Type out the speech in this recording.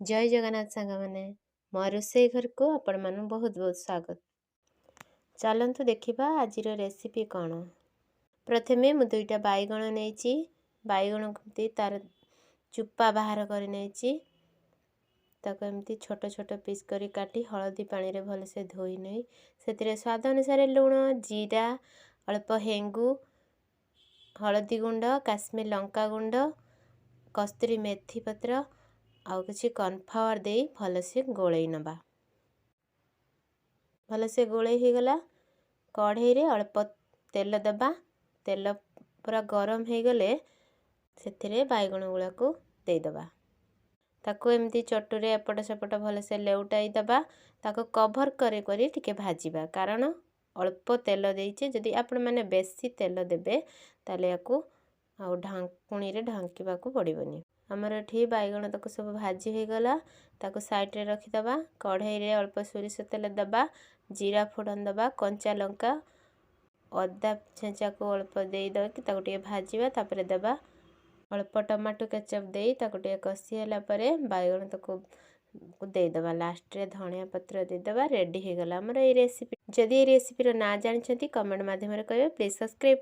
जय जगन्नाथ सांग मैंने मा रुsei घर को आपण मानू बहुत बहुत स्वागत। चलतु देखा आज रेसिपी कौन। प्रथमे मु दुईटा बैगण नहीं बैगण को तार चुप्पा बाहर कर छोट छोट पीस करी काटी हलदी पानी रे भलसे धोई नहीं से स्वाद अनुसार लुण जीरा अल्प हेंगु हलदी गुंड काश्मीर लंका गुंड कस्तूरी मेथी पत्र आउ किसी कॉर्नफ्लावर दे भलसे गोलई नबा। भलसे गोलई हो गला कढ़ई रे अल्प तेल दबा तेल पूरा गरम हो गले से बैगण गुड़ा को देदबा ताको एमती चटुरे एपट सेपट भलसे लेउटाई दबा ताको कभर करे करी टिके भाजीबा कारण अल्प तेल देइचे जदि आपण माने बेसी तेल देबे ताले याकू आ ढांकुणी रे ढांकीबा को पड़िबनी। हमर एठी बैगण तक सब भाजी हो गला ताको साइड रे रखी दबा कढ़ई रे अल्प सोरिष तेल दबा जीरा फोड़न दबा कंचा लंका अदा छेंचा को अल्प देई द कि ताको टिके भाजीबा तापरे दबा अल्प टमाटो केचप देई ताको टिके कसी होला परे बैगण तक दे दबा लास्ट रे धनिया पत्र दे दबा रेडी हो गला हमर ए रेसिपी। जदि ए रेसिपी रो ना जानिछंती कमेंट माध्यम रे कहबे प्लीज सब्सक्राइब